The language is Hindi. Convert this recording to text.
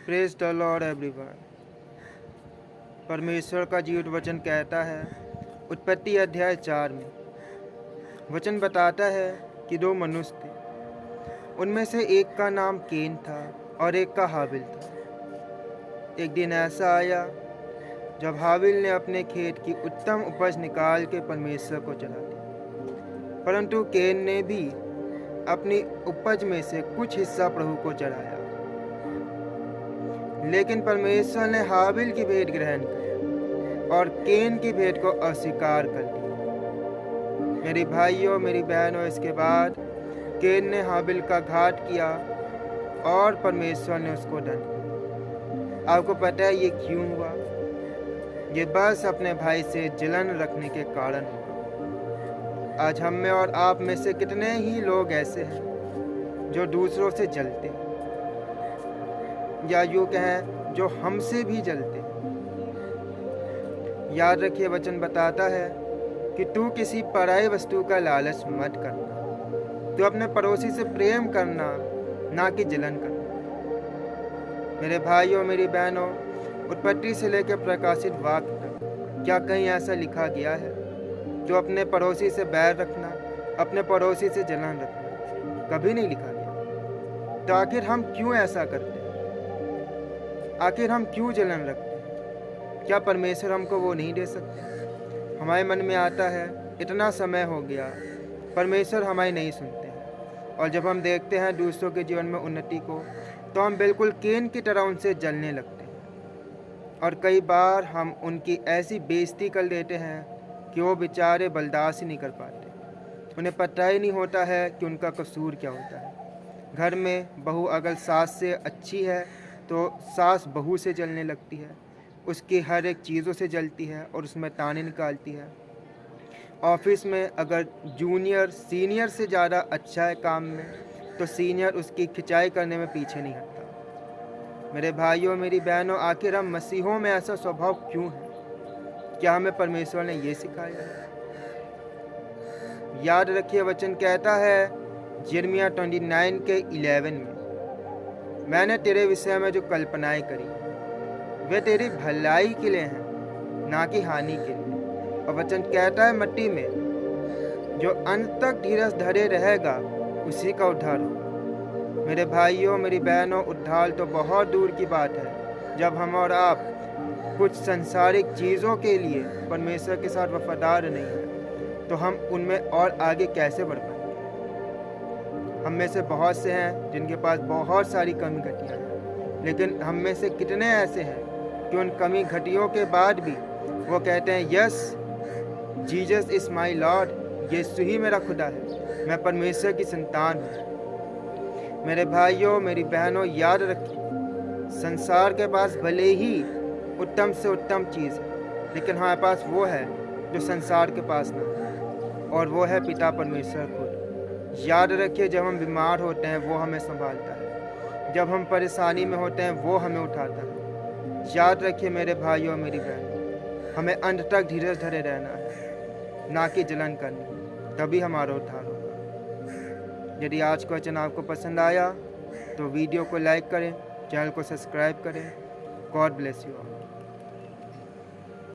Praise the Lord everyone. परमेश्वर का जीवित वचन कहता है उत्पत्ति अध्याय 4 में वचन बताता है कि दो मनुष्य थे। उनमें से एक का नाम केन था और एक का हाबिल था। एक दिन ऐसा आया जब हाबिल ने अपने खेत की उत्तम उपज निकाल के परमेश्वर को चढ़ा दी, परंतु केन ने भी अपनी उपज में से कुछ हिस्सा प्रभु को चढ़ाया। लेकिन परमेश्वर ने हाबिल की भेंट ग्रहण की और केन की भेंट को अस्वीकार कर दिया। मेरे भाइयों मेरी बहनों, इसके बाद केन ने हाबिल का घात किया और परमेश्वर ने उसको दंड दिया। आपको पता है ये क्यों हुआ? ये बस अपने भाई से जलन रखने के कारण हुआ। आज हम में और आप में से कितने ही लोग ऐसे हैं जो दूसरों से जलते हैं, या यूँ कहें जो हमसे भी जलते हैं। याद रखिए, वचन बताता है कि तू किसी पराई वस्तु का लालच मत करना, तू अपने पड़ोसी से प्रेम करना, ना कि जलन करना। मेरे भाइयों मेरी बहनों, उत्पत्ति से लेकर प्रकाशित वाक्य तक क्या कहीं ऐसा लिखा गया है जो अपने पड़ोसी से बैर रखना, अपने पड़ोसी से जलन रखना? कभी नहीं लिखा गया। तो आखिर हम क्यों ऐसा करते हैं? आखिर हम क्यों जलन रखते हैं? क्या परमेश्वर हमको वो नहीं दे सकते? हमारे मन में आता है इतना समय हो गया, परमेश्वर हमारी नहीं सुनते हैं। और जब हम देखते हैं दूसरों के जीवन में उन्नति को, तो हम बिल्कुल केन की तरह उनसे जलने लगते हैं। और कई बार हम उनकी ऐसी बेइज्जती कर देते हैं कि वो बेचारे बर्दाश्त ही नहीं कर पाते। उन्हें पता ही नहीं होता है कि उनका कसूर क्या होता है। घर में बहू अगर सास से अच्छी है तो सास बहू से जलने लगती है, उसकी हर एक चीज़ों से जलती है और उसमें ताने निकालती है। ऑफिस में अगर जूनियर सीनियर से ज़्यादा अच्छा है काम में, तो सीनियर उसकी खिंचाई करने में पीछे नहीं हटता। मेरे भाइयों मेरी बहनों, आखिर हम मसीहों में ऐसा स्वभाव क्यों है? क्या हमें परमेश्वर ने ये सिखाया है? याद रखिए, वचन कहता है यिर्मयाह 29 के 11 में, मैंने तेरे विषय में जो कल्पनाएं करी वे तेरी भलाई के लिए हैं, ना कि हानि के लिए। और वचन कहता है मट्टी में जो अंत तक धीरज धरे रहेगा उसी का उद्धार होगा। मेरे भाइयों मेरी बहनों, उद्धार तो बहुत दूर की बात है। जब हम और आप कुछ संसारिक चीज़ों के लिए परमेश्वर के साथ वफादार नहीं हैं, तो हम उनमें और आगे कैसे बढ़ पाएंगे? हम में से बहुत से हैं जिनके पास बहुत सारी कमी घटियाँ हैं, लेकिन हम में से कितने ऐसे हैं कि उन कमी घटियों के बाद भी वो कहते हैं yes Jesus is my lord, यीशु ही मेरा खुदा है, मैं परमेश्वर की संतान हूँ। मेरे भाइयों मेरी बहनों, याद रखिए, संसार के पास भले ही उत्तम से उत्तम चीज़ है, लेकिन हमारे पास वो है जो संसार के पास ना है, और वो है पिता परमेश्वर खुद। याद रखिए, जब हम बीमार होते हैं वो हमें संभालता है, जब हम परेशानी में होते हैं वो हमें उठाता है। याद रखिए मेरे भाइयों मेरी बहन, हमें अंत तक धीरज धरे रहना है, ना कि जलन करनी, तभी हमारा उद्धार होगा। यदि आज का वचन आपको पसंद आया तो वीडियो को लाइक करें, चैनल को सब्सक्राइब करें। God bless you all.